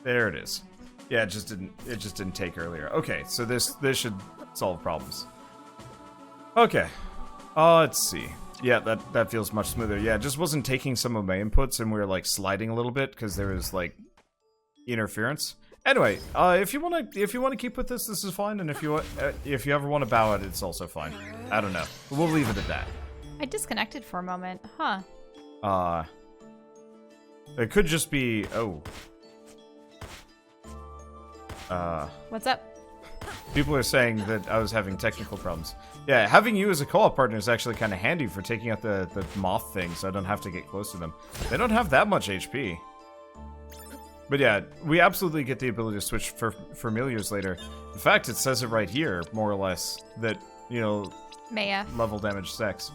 There it is. Yeah, it just didn't take earlier. Okay, so this should solve problems. Okay. Let's see. Yeah, that feels much smoother. Yeah, it just wasn't taking some of my inputs, and we were like sliding a little bit because there was like interference. Anyway, if you wanna keep with this is fine, and if you ever want to bow it, it's also fine. I don't know. We'll leave it at that. I disconnected for a moment, huh? It could just be What's up? people are saying that I was having technical problems. Yeah, having you as a co-op partner is actually kind of handy for taking out the moth thing, so I don't have to get close to them. They don't have that much HP. But yeah, we absolutely get the ability to switch for familiars later. In fact, it says it right here, more or less, that, you know, Meyef. level damage 6.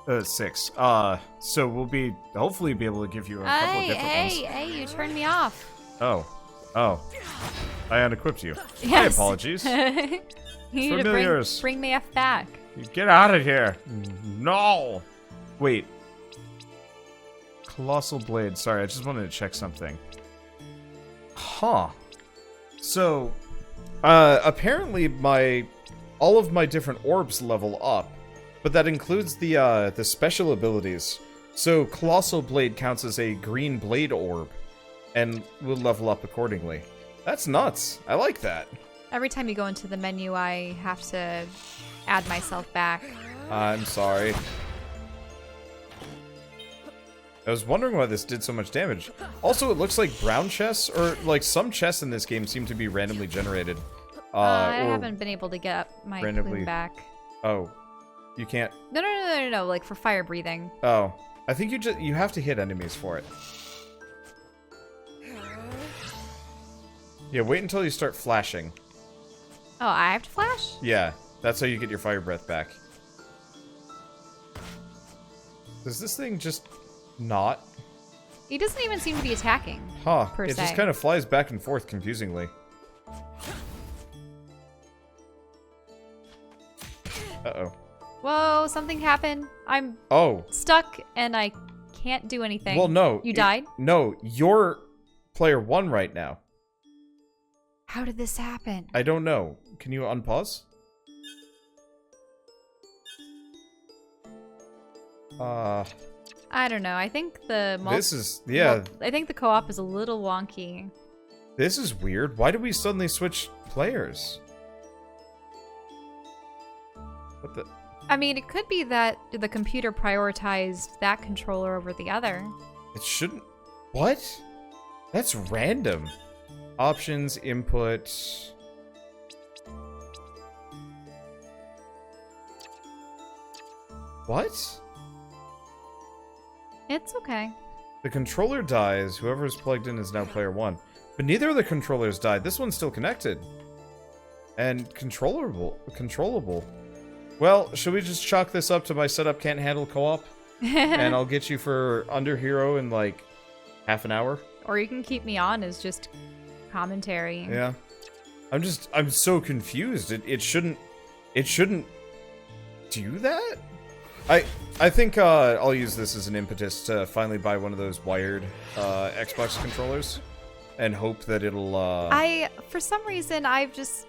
So we'll hopefully be able to give you a couple of different ones. Hey, you turned me off. Oh. I unequipped you. Yes. My apologies. You need Familiars. to bring Meyef back. Get out of here. No. Wait. Colossal blade. Sorry, I just wanted to check something. Huh. So, apparently all of my different orbs level up, but that includes the special abilities. So, Colossal Blade counts as a green blade orb, and will level up accordingly. That's nuts. I like that. Every time you go into the menu, I have to add myself back. I'm sorry. I was wondering why this did so much damage. Also, it looks like brown chests, or like some chests in this game seem to be randomly generated. I haven't been able to get up my randomly plume back. Oh, you can't. No. Like for fire breathing. Oh, I think you have to hit enemies for it. Yeah, wait until you start flashing. Oh, I have to flash? Yeah, that's how you get your fire breath back. Does this thing just not? He doesn't even seem to be attacking. Huh, per it se. just kind of flies back and forth confusingly. Uh-oh. Whoa, something happened. I'm stuck and I can't do anything. Well, no. You died? No, you're player 1 right now. How did this happen? I don't know. Can you unpause? I don't know. I think the I think the co-op is a little wonky. This is weird. Why did we suddenly switch players? What the? I mean, it could be that the computer prioritized that controller over the other. It shouldn't. What? That's random. Options, input. What? It's okay. The controller dies. Whoever is plugged in is now player 1. But neither of the controllers died. This one's still connected. And controllable. Well, should we just chalk this up to my setup can't handle co-op? And I'll get you for Under Hero in like half an hour? Or you can keep me on as just commentary. Yeah. I'm so confused. It shouldn't do that? I think I'll use this as an impetus to finally buy one of those wired Xbox controllers and hope that it'll for some reason I've just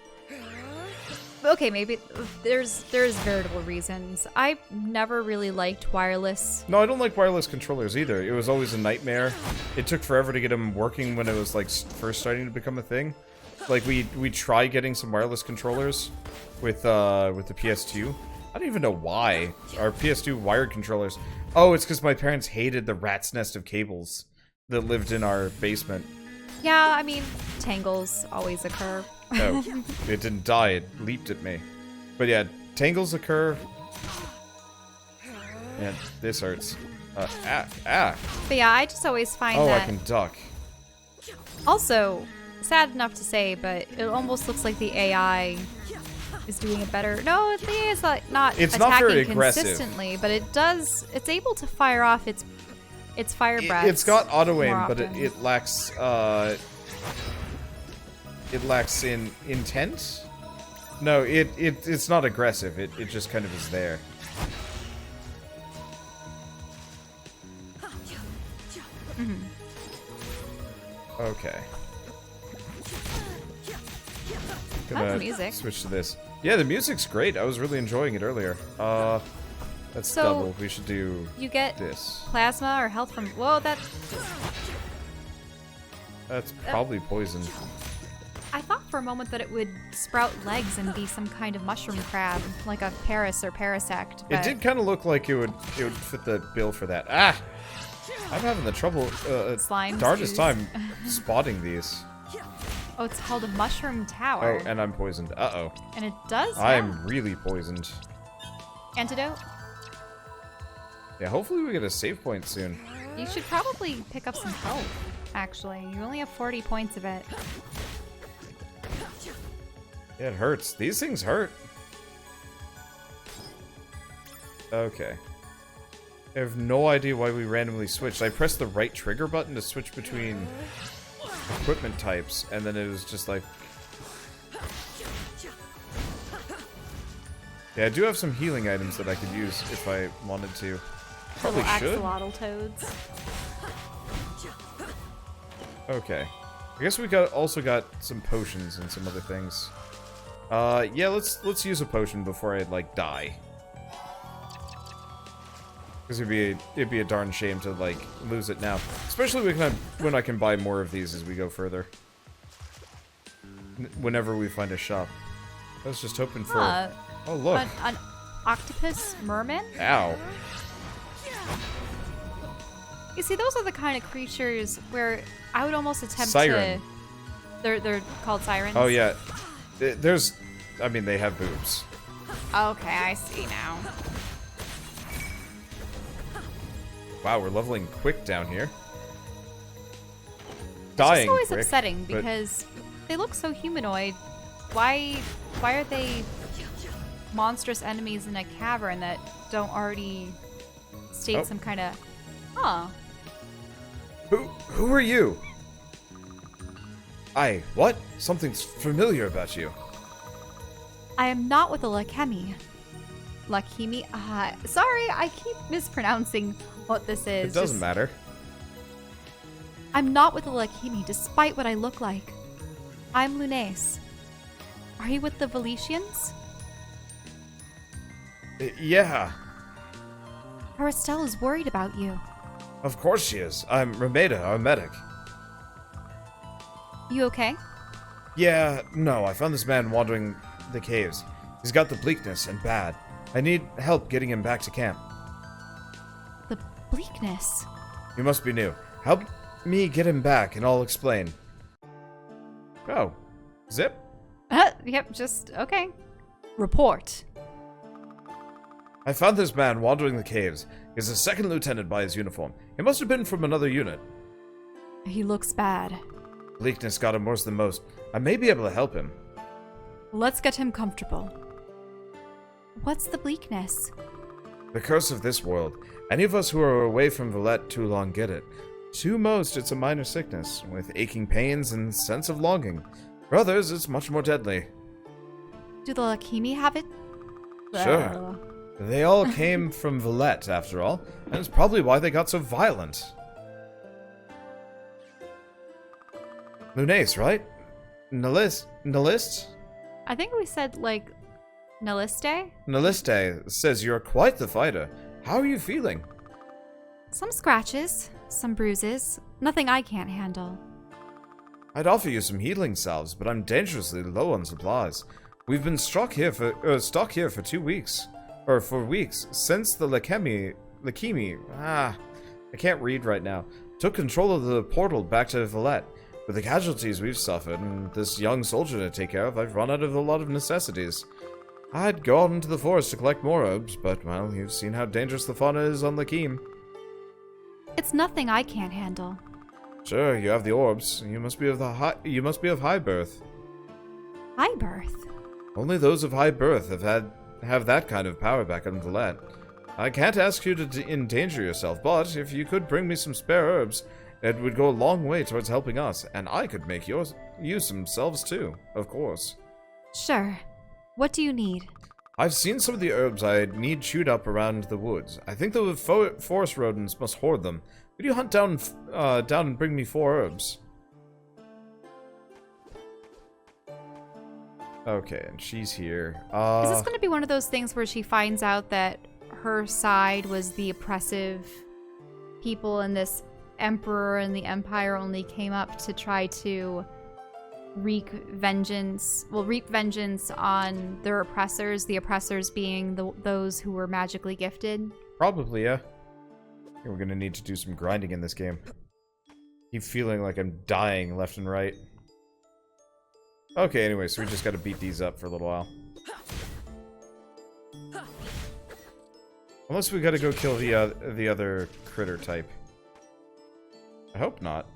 okay, maybe there's veritable reasons. I've never really liked wireless. No, I don't like wireless controllers either. It was always a nightmare. It took forever to get them working when it was like first starting to become a thing. Like we tried getting some wireless controllers with the PS2. I don't even know why. Our PS2 wired controllers. Oh, it's because my parents hated the rat's nest of cables that lived in our basement. Yeah, I mean, tangles always occur. Oh, it didn't die, it leaped at me. But yeah, tangles occur. And this hurts. But yeah, I just always find that... that... I can duck. Also, sad enough to say, but it almost looks like the AI is doing it better. No, the AI is not it's attacking not very aggressive. Consistently, but it's able to fire off its fire breaths. It's got auto-aim, but it lacks... It lacks in intent? No, it's not aggressive. It just kind of is there. Mm-hmm. Okay. That's music. Switch to this. Yeah, the music's great. I was really enjoying it earlier. That's So, double. We should do You get this. plasma or health from. Whoa, That's probably poison. I thought for a moment that it would sprout legs and be some kind of mushroom crab, like a Paris or Parasect. It did kind of look like it would fit the bill for that. Ah! I'm having the Slimes darndest ooze. time spotting these. Oh, it's called a mushroom tower. Oh, and I'm poisoned. Uh-oh. And it does. I'm really poisoned. Antidote. Yeah, hopefully we get a save point soon. You should probably pick up some health. Actually, you only have 40 points of it. Yeah, it hurts. These things hurt. Okay. I have no idea why we randomly switched. I pressed the right trigger button to switch between equipment types, and then it was just like... Yeah, I do have some healing items that I could use if I wanted to. Probably Little should. axolotl toads. Okay. I guess we also got some potions and some other things. Yeah, let's use a potion before I like die. Because it'd be a darn shame to like lose it now, especially when I can buy more of these as we go further. Whenever we find a shop. I was just hoping for. Oh look, An octopus merman? Ow. You see, those are the kind of creatures where I would almost attempt Siren. to... They're called sirens? Oh yeah, I mean they have boobs. Okay, I see now. Wow, we're leveling quick down here. It's Dying just always quick, upsetting but- because they look so humanoid. Why are they monstrous enemies in a cavern that don't already state Oh. some kind of... Huh. Who are you? What? Something's familiar about you. I am not with the Lachiem. Sorry, I keep mispronouncing what this is. It doesn't matter. I'm not with the Lachiem, despite what I look like. I'm Lunais. Are you with the Valetians? Yeah, Aristelle is worried about you. of course she is. I'm Remeda, our medic. You okay? Yeah, no, I found this man wandering the caves. He's got the bleakness and bad. I need help getting him back to camp. The bleakness. You must be new. Help me get him back and I'll explain. Oh. Zip? Yep, just okay. Report. I found this man wandering the caves. He's a second lieutenant by his uniform. He must have been from another unit. He looks bad. Bleakness got him worse than most. I may be able to help him. Let's get him comfortable. What's the bleakness? The curse of this world. Any of us who are away from Valette too long get it. To most, it's a minor sickness, with aching pains and sense of longing. For others, it's much more deadly. Do the Lachiem have it? Sure. They all came from Valette, after all, and it's probably why they got so violent. Lunais, right? Nalist? I think we said, like, Naliste? Naliste says you're quite the fighter. How are you feeling? Some scratches, some bruises, nothing I can't handle. I'd offer you some healing salves, but I'm dangerously low on supplies. We've been stuck here for 2 weeks. Or for weeks, since the Lachiem, I can't read right now, took control of the portal back to Valette. With the casualties we've suffered and this young soldier to take care of, I've run out of a lot of necessities. I'd go out into the forest to collect more orbs, but, well, you've seen how dangerous the fauna is on Lachiem. It's nothing I can't handle. Sure, you have the orbs. You must be of high birth. High birth? Only those of high birth have that kind of power back on Valette. I can't ask you to endanger yourself, but if you could bring me some spare herbs, it would go a long way towards helping us, and I could make you some salves too, of course. Sure. What do you need? I've seen some of the herbs I need chewed up around the woods. I think the forest rodents must hoard them. Could you hunt down and bring me 4 herbs? Okay, and she's here. Is this going to be one of those things where she finds out that her side was the oppressive people and this emperor and the empire only came up to try to reap vengeance on their oppressors, the oppressors being those who were magically gifted? Probably, yeah. I think we're gonna need to do some grinding in this game. Keep feeling like I'm dying left and right. Okay, anyway, so we just gotta beat these up for a little while. Unless we gotta go kill the other critter type. I hope not.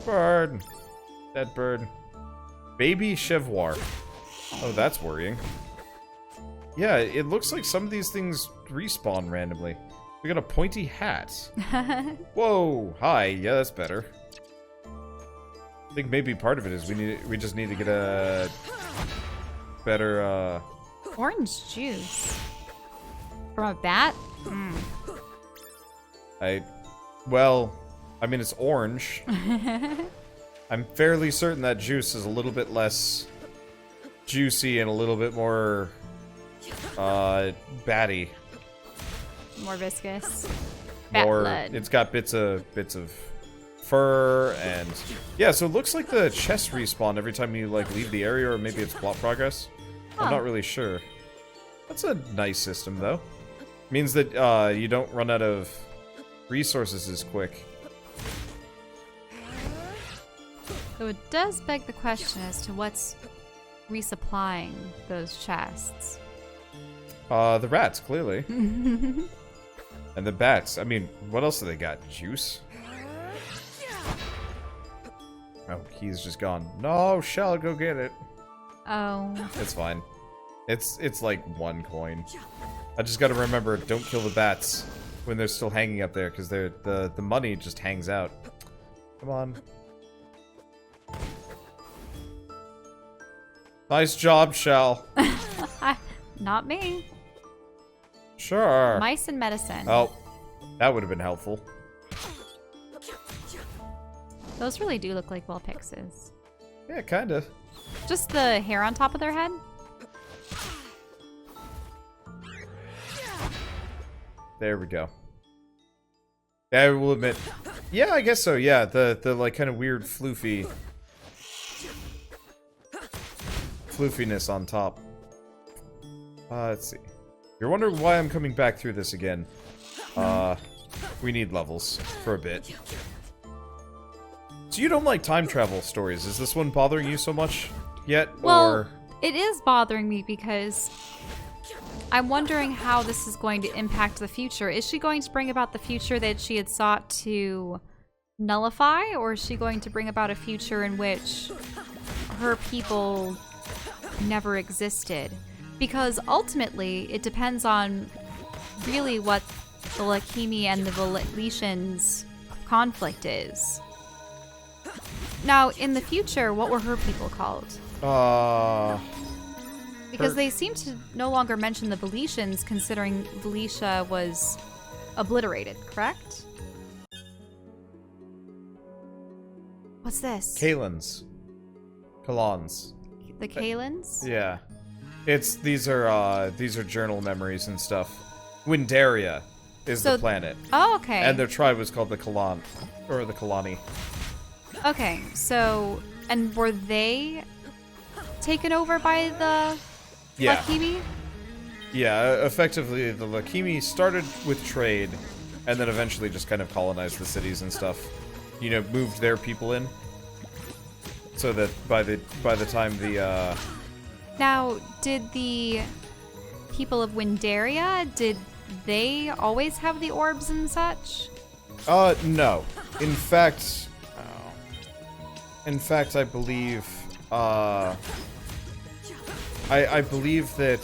Bird. Dead bird. Baby Chevoir. Oh, that's worrying. Yeah, it looks like some of these things respawn randomly. We got a pointy hat. Whoa, hi. Yeah, that's better. I think maybe part of it is we just need to get a better Orange juice from a bat? Well, I mean it's orange. I'm fairly certain that juice is a little bit less juicy and a little bit more batty. More viscous. Bat blood. It's got bits of fur and yeah, so it looks like the chests respawn every time you like leave the area, or maybe it's plot progress. Huh. I'm not really sure. That's a nice system though. Means that you don't run out of resources as quick. So it does beg the question as to what's resupplying those chests. The rats, clearly. And the bats. I mean, what else do they got? Juice? Oh, he's just gone. No, Shell, go get it. Oh. It's fine. It's like 1 coin. I just gotta remember, don't kill the bats when they're still hanging up there, because the money just hangs out. Come on. Nice job, Shell. Not me. Sure. Mice and medicine. Oh, that would have been helpful. Those really do look like Vulpixes. Yeah, kinda. Just the hair on top of their head? There we go. Yeah, I will admit. Yeah, I guess so, yeah. The like kind of weird floofiness on top. Let's see. You're wondering why I'm coming back through this again. We need levels for a bit. So you don't like time travel stories. Is this one bothering you so much yet? Well, or it is bothering me because I'm wondering how this is going to impact the future. Is she going to bring about the future that she had sought to nullify, or is she going to bring about a future in which her people never existed? Because ultimately, it depends on really what the Lachiem and the Lachemians conflict is. Now, in the future, what were her people called? Because they seem to no longer mention the Velicians, considering Velicia was obliterated, correct? What's this? Kalins. Kalons. The Kalins? Yeah. These are journal memories and stuff. Windaria is the planet. Oh, okay. And their tribe was called the Kalan, or the Kalani. Okay, so, and were they taken over by the Lachiem? Yeah, effectively the Lachiem started with trade, and then eventually just kind of colonized the cities and stuff. You know, moved their people in, so that by the time the Now, did the people of Windaria, did they always have the orbs and such? No. In fact, I believe, I believe that,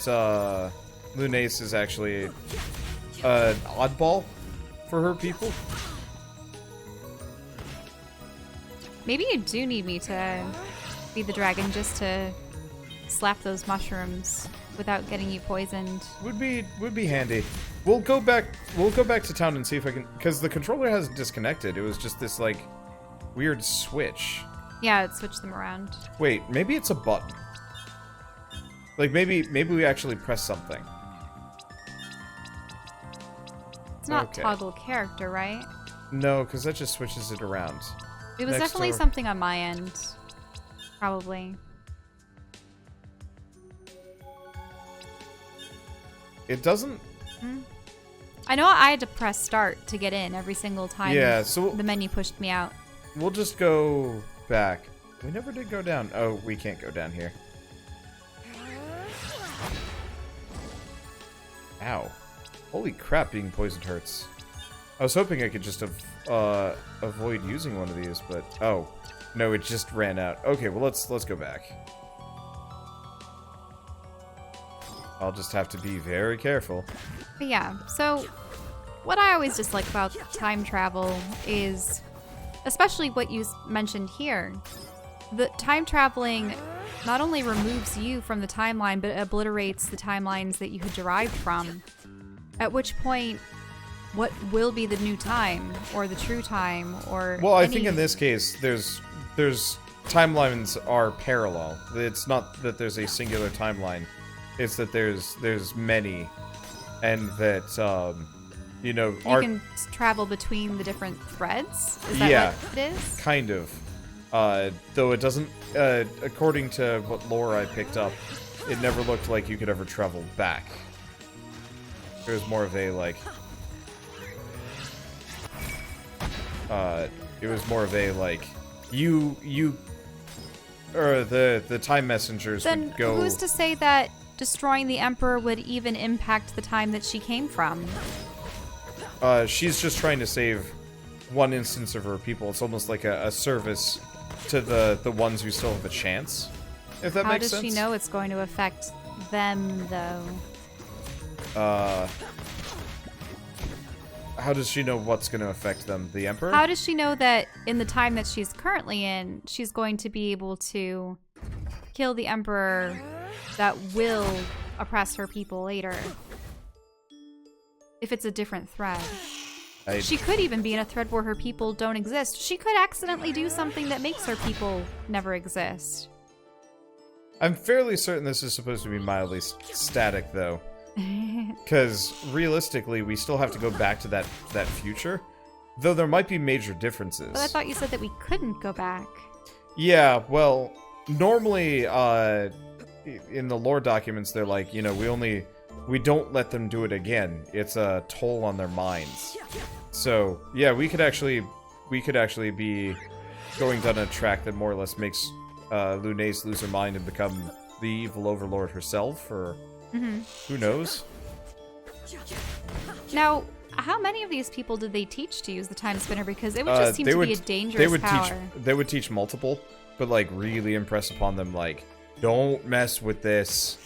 Lunais is actually an oddball for her people. Maybe you do need me to be the dragon just to slap those mushrooms without getting you poisoned. Would be handy. We'll go back to town and see if I can, because the controller has disconnected. It was just this like weird switch. Yeah, it switched them around. Wait, maybe it's a button. Like, maybe we actually press something. It's not Okay. toggle character, right? No, because that just switches it around. It was Next definitely door. something on my end. Probably. It doesn't... I know I had to press start to get in every single time Yeah, so the menu pushed me out. we'll just go back. We never did go down. Oh, we can't go down here. Ow. Holy crap, being poisoned hurts. I was hoping I could just avoid using one of these, but... Oh. No, it just ran out. Okay, well, let's go back. I'll just have to be very careful. But yeah, so what I always dislike about time travel is, especially what you mentioned here, the time traveling not only removes you from the timeline, but obliterates the timelines that you had derived from. At which point, what will be the new time, or the true time, or Well, I think in this case, there's timelines are parallel. It's not that there's a singular timeline. It's that there's many, and that you know, you can travel between the different threads. Is that Yeah. what it is? kind of. Though it doesn't. According to what lore I picked up, it never looked like you could ever travel back. It was more of a like. It was more of a like you or the time messengers Then would go. who's to say that destroying the Emperor would even impact the time that she came from? She's just trying to save one instance of her people. It's almost like a service to the ones who still have a chance. If that How makes does sense. she know it's going to affect them, though? How does she know what's going to affect them? The Emperor? How does she know that in the time that she's currently in, she's going to be able to kill the Emperor that will oppress her people later? If it's a different thread. She could even be in a thread where her people don't exist. She could accidentally do something that makes her people never exist. I'm fairly certain this is supposed to be mildly static, though. Because realistically, we still have to go back to that future. Though there might be major differences. But I thought you said that we couldn't go back. Yeah, well, normally, in the lore documents, they're like, you know, we don't let them do it again. It's a toll on their minds. So, yeah, we could actually be going down a track that more or less makes Lunais lose her mind and become the evil overlord herself, or who knows? Now, how many of these people did they teach to use the Timespinner? Because it would just seem to be a dangerous power. They would teach multiple, but like really impress upon them, like, don't mess with this.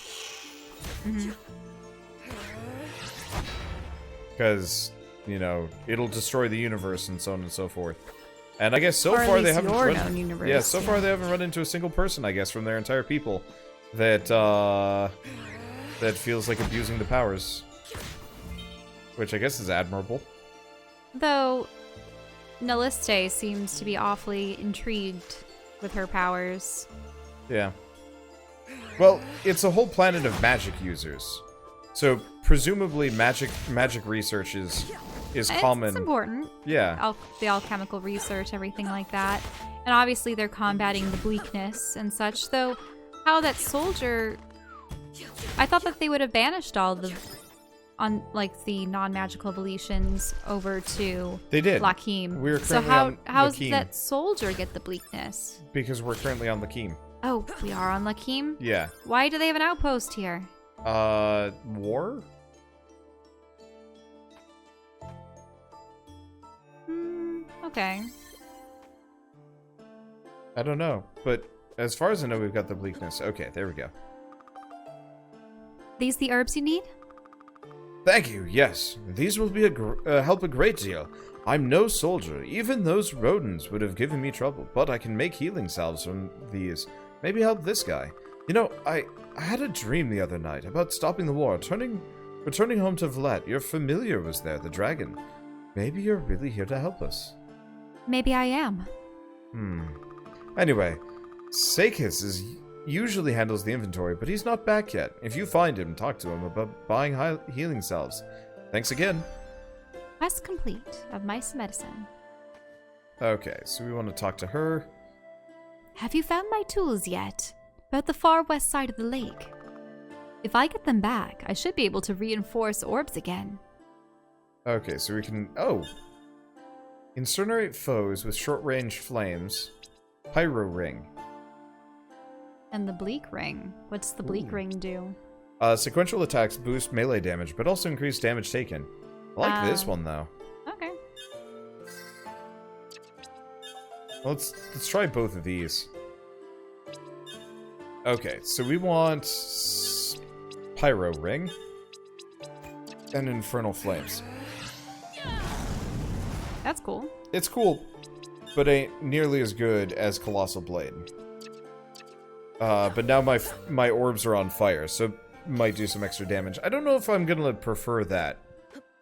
Because, you know, it'll destroy the universe and so on and so forth. And I guess so Or at far they least haven't your run, known universe, yeah, so far they haven't run into a single person, I guess, from their entire people that that feels like abusing the powers. Which I guess is admirable. Though, Naliste seems to be awfully intrigued with her powers. Yeah. Well, it's a whole planet of magic users. So presumably magic research is common. It's important. Yeah. The alchemical research, everything like that. And obviously they're combating the bleakness and such, though how that soldier... I thought that they would have banished all the the non-magical evolutions over to They did. Lachiem. We're So currently on how does Lachiem. that soldier get the bleakness? Because we're currently on Lachiem. Oh, we are on Lachiem? Yeah. Why do they have an outpost here? War? Okay. I don't know, but as far as I know, we've got the bleakness. Okay, there we go. These the herbs you need? Thank you, yes. These will be help a great deal. I'm no soldier. Even those rodents would have given me trouble, but I can make healing salves from these. Maybe help this guy. You know, I had a dream the other night about stopping the war, returning home to Vlad. Your familiar was there, the dragon. Maybe you're really here to help us. Maybe I am. Anyway, Sakis usually handles the inventory, but he's not back yet. If you find him, talk to him about buying healing salves. Thanks again. Quest complete of mice medicine. Okay, so we want to talk to her. Have you found my tools yet? They're at the far west side of the lake. If I get them back, I should be able to reinforce orbs again. Okay, so we can... Oh! Incinerate foes with short-range flames. Pyro ring. And the bleak ring. What's the bleak ring do? Sequential attacks boost melee damage, but also increase damage taken. I like this one, though. Okay. Let's try both of these. Okay, so we want Pyro Ring and Infernal Flames. That's cool. It's cool, but ain't nearly as good as Colossal Blade. But now my orbs are on fire, so might do some extra damage. I don't know if I'm gonna prefer that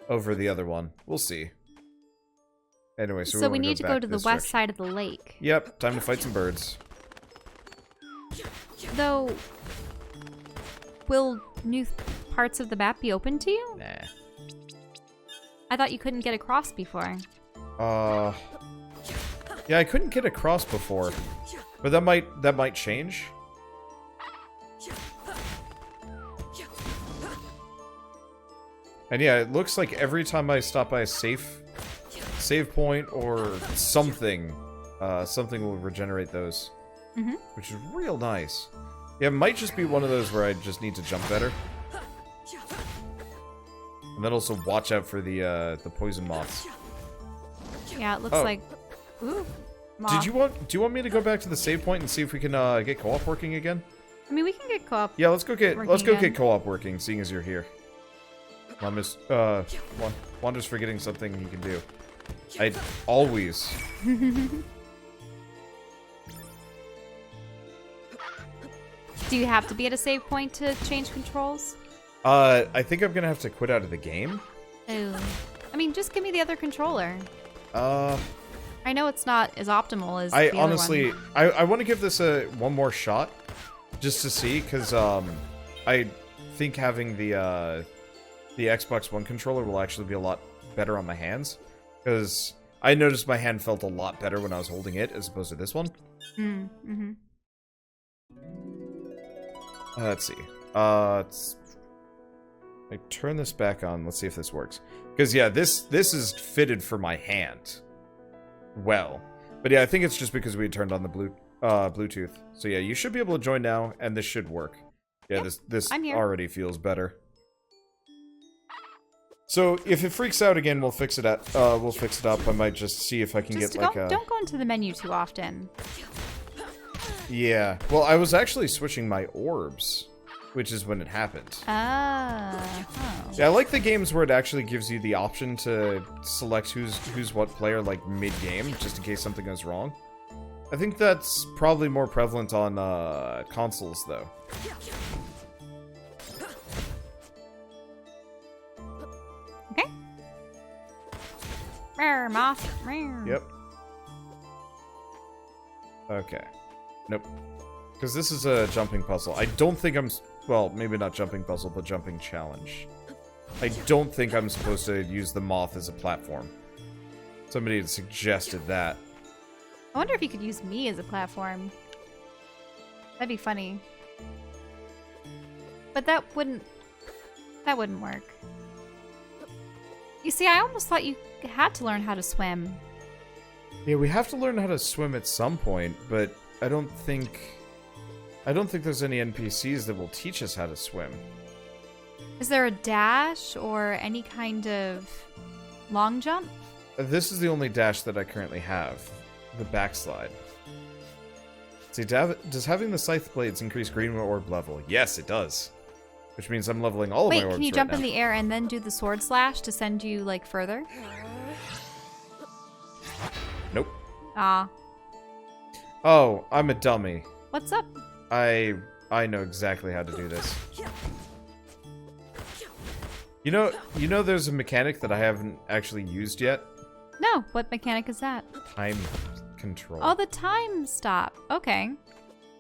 over the other one. We'll see. Anyway, so we need to go to the west side of the lake. Yep, time to fight some birds. Though, will new parts of the map be open to you? Nah. I thought you couldn't get across before. Yeah, I couldn't get across before, but that might change. And yeah, it looks like every time I stop by a save point or something, something will regenerate those, which is real nice. Yeah, it might just be one of those where I just need to jump better. And then also watch out for the poison moths. Yeah, it looks like. Ooh, moth. Do you want me to go back to the save point and see if we can get co-op working again? I mean, we can get co-op. Yeah, let's go get co-op working, seeing as you're here. Wander's forgetting something he can do. I'd always. Do you have to be at a save point to change controls? I think I'm gonna have to quit out of the game. Oh. I mean, just give me the other controller. I know it's not as optimal as I the honestly, other one. I want to give this one more shot, just to see, because I think having the Xbox One controller will actually be a lot better on my hands, because I noticed my hand felt a lot better when I was holding it as opposed to this one. Let's see. I turn this back on. Let's see if this works. Because yeah, this is fitted for my hand. Well, but yeah, I think it's just because we turned on the Bluetooth. So yeah, you should be able to join now, and this should work. Yeah, this already feels better. So if it freaks out again, we'll fix it up. I might just see if I can get like a. Don't go into the menu too often. Yeah. Well, I was actually switching my orbs, which is when it happened. Oh. Yeah, I like the games where it actually gives you the option to select who's what player, like mid-game, just in case something goes wrong. I think that's probably more prevalent on consoles, though. Okay. Moth. Yep. Okay. Nope. Because this is a jumping puzzle. I don't think I'm... Well, maybe not jumping puzzle, but jumping challenge. I don't think I'm supposed to use the moth as a platform. Somebody had suggested that. I wonder if you could use me as a platform. That'd be funny. But that wouldn't work. You see, I almost thought you had to learn how to swim. Yeah, we have to learn how to swim at some point, but I don't think there's any NPCs that will teach us how to swim. Is there a dash or any kind of long jump? This is the only dash that I currently have. The backslide. See, does having the scythe blades increase green orb level? Yes, it does. Which means I'm leveling all of my orbs. Wait, can you jump in the air and then do the sword slash to send you, like, further? Nope. Ah. Oh, I'm a dummy. What's up? I know exactly how to do this. You know there's a mechanic that I haven't actually used yet? No, what mechanic is that? control. Oh, the time stop. Okay.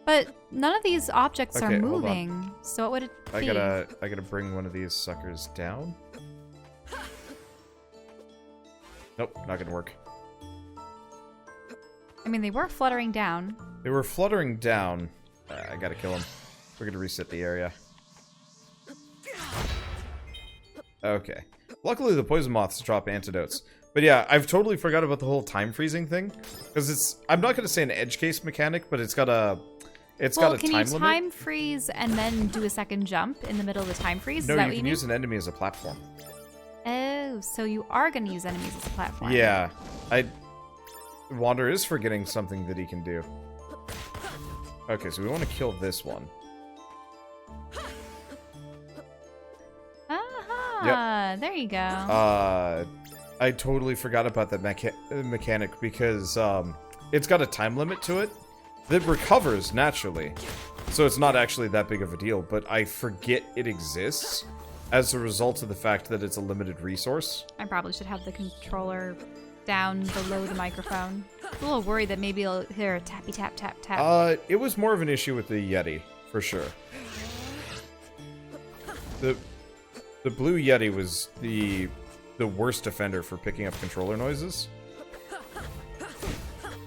But none of these objects Okay, are hold on. moving. So what would it be? I gotta bring one of these suckers down. Nope, not gonna work. I mean, they were fluttering down. They were fluttering down. I gotta kill them. We're gonna reset the area. Okay. Luckily, the poison moths drop antidotes. But yeah, I've totally forgot about the whole time freezing thing. Because it's... I'm not gonna say an edge case mechanic, but it's got a... It's got a time limit. Can you time freeze and then do a second jump in the middle of the time freeze? No, Is that you what can you use mean? an enemy as a platform. Oh, so you are going to use enemies as a platform. Yeah. Wander is forgetting something that he can do. Okay, so we want to kill this one. Aha! There you go. I totally forgot about that mechanic because it's got a time limit to it that recovers naturally. So it's not actually that big of a deal, but I forget it exists as a result of the fact that it's a limited resource. I probably should have the controller down below the microphone. I'm a little worried that maybe I'll hear a tappy tap tap tap. It was more of an issue with the Yeti, for sure. The blue Yeti was the worst offender for picking up controller noises.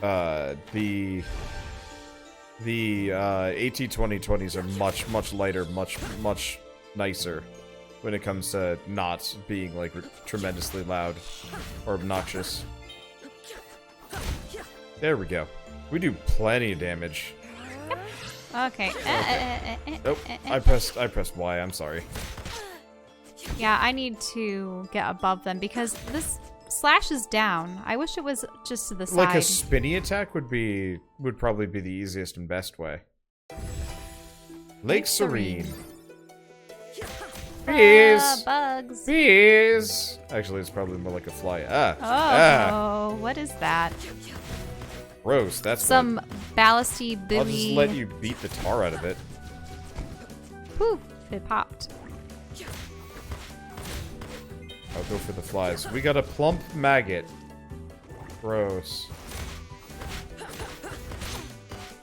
The AT2020s are much lighter, much nicer when it comes to not being like tremendously loud or obnoxious. There we go. We do plenty of damage. Okay. Oh, I pressed Y. I'm sorry. Yeah, I need to get above them because this slashes down. I wish it was just to the side. Like a spinny attack would probably be the easiest and best way. Lake Serene. Bees! Bugs. Bees! Actually, it's probably more like a fly. Oh, what is that? Gross, that's Some ballasty buoy. I'll just let you beat the tar out of it. Whew, it popped. I'll go for the flies. We got a plump maggot. Gross.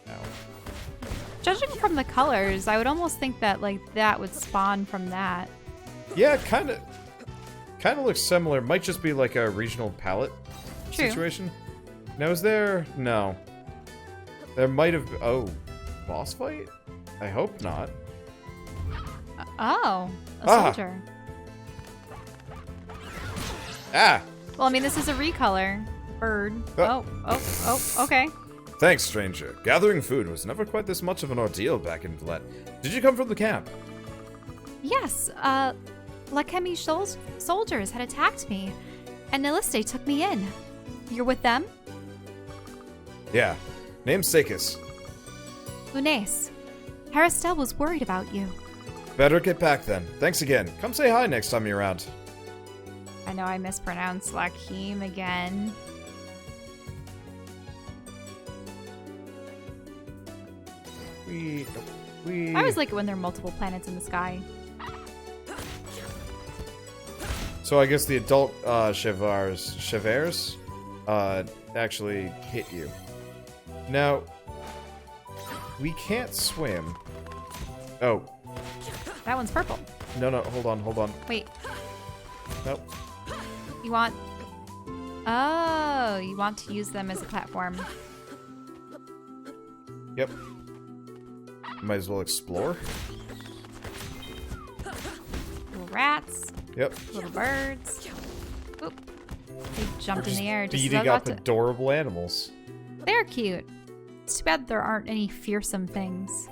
Ow. Judging from the colors, I would almost think that like that would spawn from that. Yeah, kind of looks similar. Might just be like a regional palette situation. Now, is there... No. There might have... Oh. Boss fight? I hope not. Oh. A soldier. Ah! Well, I mean, this is a recolor. Bird. Oh, okay. Thanks, stranger. Gathering food was never quite this much of an ordeal back in Vlet. Did you come from the camp? Yes, Lachiem soldiers had attacked me, and Niliste took me in. You're with them? Yeah. Name's Sakis. Lunais. Haristel was worried about you. Better get back then. Thanks again. Come say hi next time you're around. I know I mispronounced Lachiem again. I always like it when there are multiple planets in the sky. So I guess the adult Chevers actually hit you. Now, we can't swim. Oh. That one's purple. No, hold on. Wait. Nope. You want... Oh, you want to use them as a platform. Yep. Might as well explore. Little rats. Yep. Little birds. Oop. They jumped in the air. Just Beating up adorable animals. They're cute. It's too bad there aren't any fearsome things.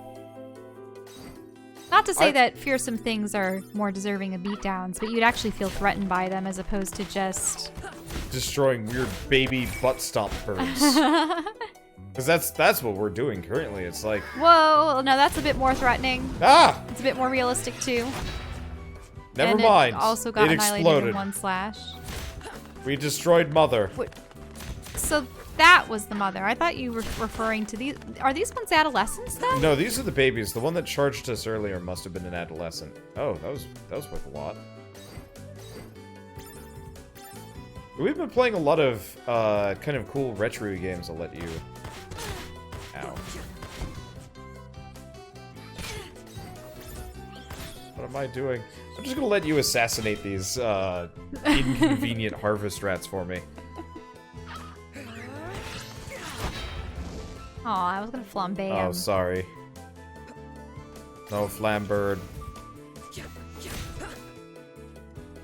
Not to say that fearsome things are more deserving of beatdowns, but you'd actually feel threatened by them as opposed to just... destroying weird baby butt stomp birds. Because that's what we're doing currently. It's like... Whoa, no, that's a bit more threatening. Ah! It's a bit more realistic, too. Never and mind. It also got annihilated exploded. in one slash. We destroyed Mother. Wait, so that was the mother. I thought you were referring to these. Are these ones adolescents then? No, these are the babies. The one that charged us earlier must have been an adolescent. Oh, that was worth a lot. We've been playing a lot of kind of cool retro games. I'll let you. Ow. What am I doing? I'm just gonna let you assassinate these inconvenient harvest rats for me. Oh, I was gonna flambe him. Oh, sorry. No flambird.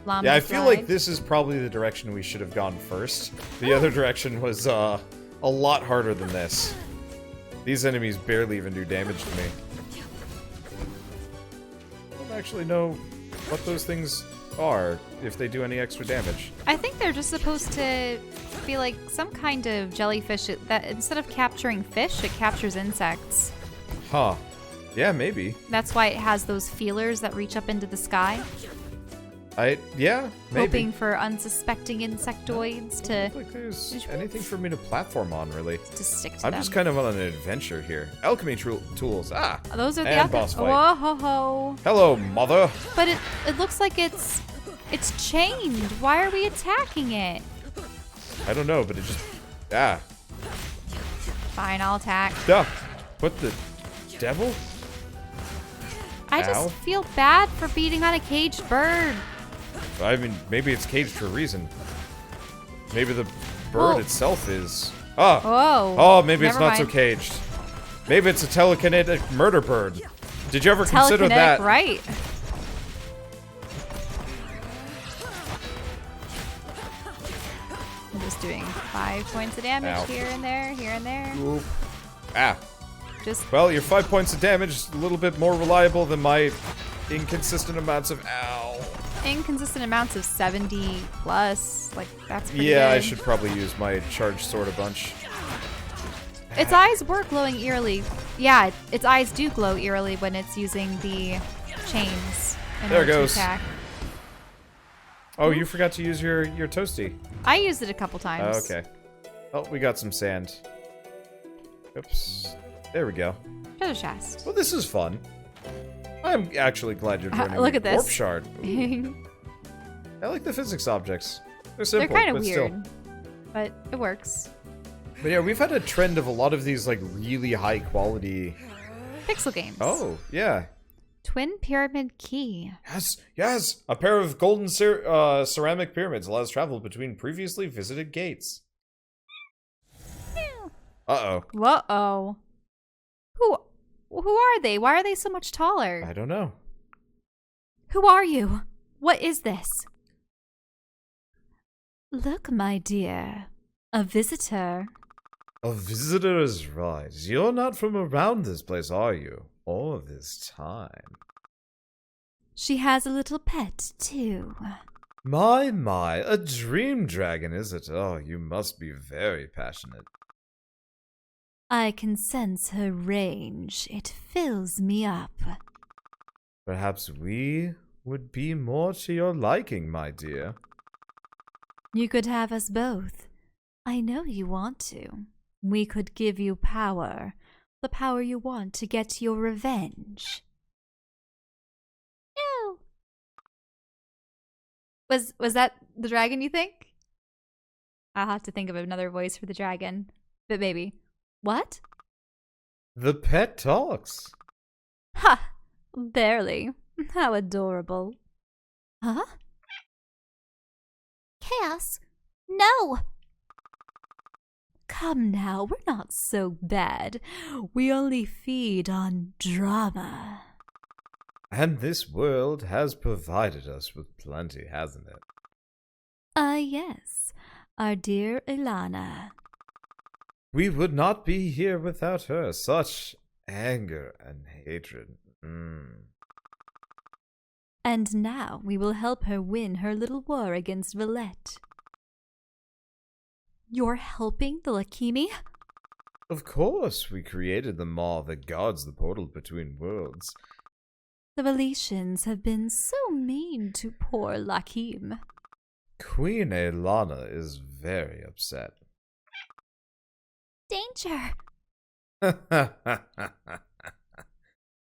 Flambe Yeah, I feel slide. like this is probably the direction we should have gone first. The other direction was a lot harder than this. These enemies barely even do damage to me. I don't actually know what those things are, if they do any extra damage. I think they're just supposed to be like some kind of jellyfish that instead of capturing fish, it captures insects. Huh. Yeah, maybe. That's why it has those feelers that reach up into the sky, Yeah, maybe. hoping for unsuspecting insectoids I to don't think there's anything for me to platform on, really. stick to I'm them. just kind of on an adventure here. Alchemy tools. Ah! Those are the and boss fight. Whoa ho ho! Hello, mother! But it looks like it's chained. Why are we attacking it? I don't know, but it just... Ah. Fine, I'll attack. Duh! What the... devil? I Ow. just feel bad for beating on a caged bird. I mean, maybe it's caged for a reason. Maybe the bird Whoa. itself is... Ah! Whoa. Oh, maybe it's Never not so mind. caged. Maybe it's a telekinetic murder bird. Did you ever consider Telekinetic, that? right? I'm just doing 5 points of damage Ow. here and there. Oop. Ah. Just Well, your 5 points of damage is a little bit more reliable than my inconsistent amounts of ow. inconsistent amounts of 70 plus. Like, that's pretty Yeah, good. I should probably use my charged sword a bunch. Its eyes were glowing eerily. Yeah, its eyes do glow eerily when it's using the chains in There order goes. to attack. Oh, you forgot to use your toasty. I used it a couple times. Okay. Oh, we got some sand. Oops. There we go. Treasure chest. Well, this is fun. I'm actually glad you're joining Look me. at this. Warp shard. Ooh, I like the physics objects. They're simple, They're kind of but weird, still. but it works. But yeah, we've had a trend of a lot of these like really high quality. Pixel games. Oh, yeah. Twin Pyramid Key. Yes, yes. A pair of golden ceramic pyramids allows travel between previously visited gates. Uh-oh. Whoa. Who are they? Why are they so much taller? I don't know. Who are you? What is this? Look, my dear. A visitor. A visitor is right. You're not from around this place, are you? All this time. She has a little pet, too. My, a dream dragon, is it? Oh, you must be very passionate. I can sense her range. It fills me up. Perhaps we would be more to your liking, my dear. You could have us both. I know you want to. We could give you power. The power you want to get your revenge. No. Was that the dragon, you think? I'll have to think of another voice for the dragon. But maybe. What? The pet talks. Ha! Barely. How adorable. Huh? Chaos? No! Come now, we're not so bad. We only feed on drama. And this world has provided us with plenty, hasn't it? Yes. Our dear Ilana. We would not be here without her. Such anger and hatred. And now we will help her win her little war against Valette. You're helping the Lachiem? Of course, we created the maw that guards the portal between worlds. The Valetians have been so mean to poor Lachiem. Queen Elana is very upset. Danger!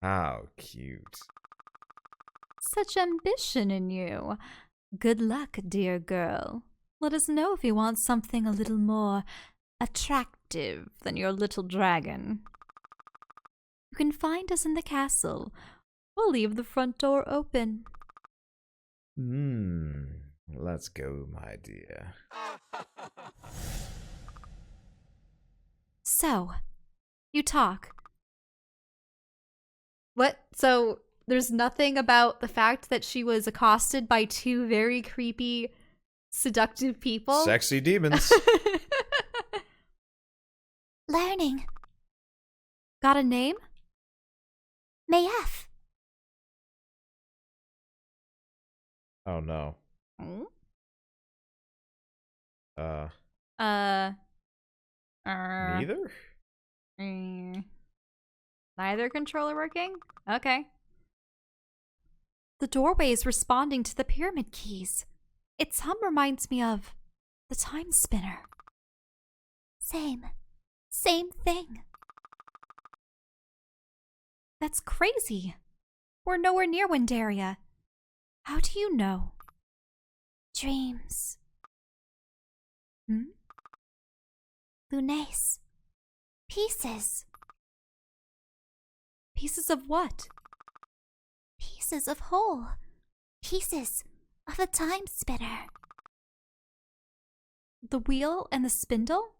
How cute. Such ambition in you. Good luck, dear girl. Let us know if you want something a little more attractive than your little dragon. You can find us in the castle. We'll leave the front door open. Let's go, my dear. So, you talk. What? So, there's nothing about the fact that she was accosted by two very creepy, seductive people? Sexy demons. Learning. Got a name? Meyef. Oh no. Hmm? Neither? Neither controller working? Okay. The doorway is responding to the pyramid keys. Its hum reminds me of the Timespinner. Same thing. That's crazy. We're nowhere near Windaria. How do you know? Dreams. Lunais. Pieces. Pieces of what? Pieces of whole. Pieces of the Timespinner. The wheel and the spindle?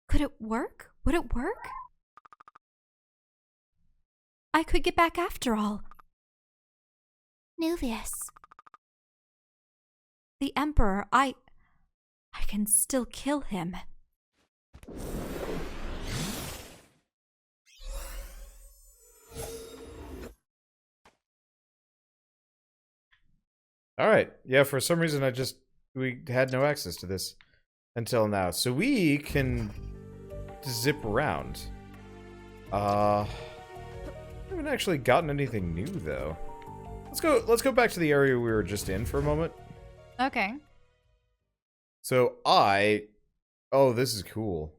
Could it work? Would it work? I could get back after all. Nuvius. The Emperor, I can still kill him. Alright. Yeah, for some reason we had no access to this until now. So we can zip around. I haven't actually gotten anything new though. Let's go back to the area we were just in for a moment. Okay. So oh, this is cool.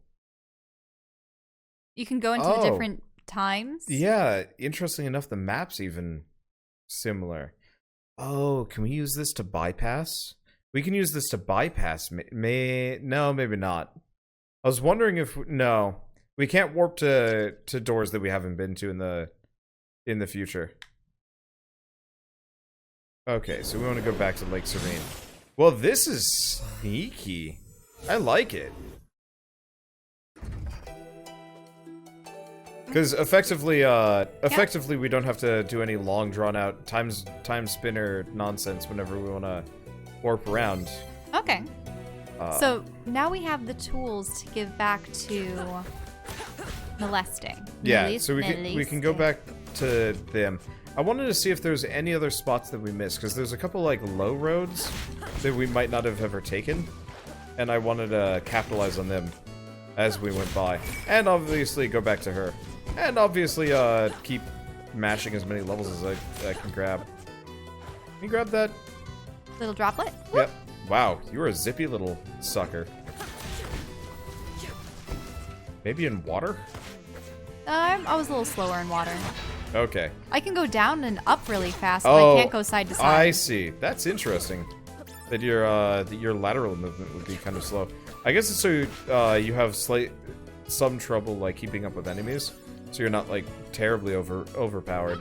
You can go into the different times? Yeah, interesting enough, the map's even similar. Oh, can we use this to bypass? We can use this to bypass. No, maybe not. I was wondering if no, we can't warp to doors that we haven't been to in the future. Okay, so we want to go back to Lake Serene. Well, this is sneaky. I like it. Because effectively, we don't have to do any long, drawn-out time spinner nonsense whenever we want to warp around. Okay. So now we have the tools to give back to molesting. Yeah, so we can go back to them. I wanted to see if there's any other spots that we missed, because there's a couple like low roads that we might not have ever taken, and I wanted to capitalize on them as we went by, and obviously go back to her. And obviously, keep mashing as many levels as I can grab. Can you grab that? Little droplet? Yep. Wow, you're a zippy little sucker. Maybe in water? I was a little slower in water. Okay. I can go down and up really fast, but I can't go side to side. I see. That's interesting. That your lateral movement would be kind of slow. I guess it's so you have some trouble like keeping up with enemies. So you're not like terribly overpowered.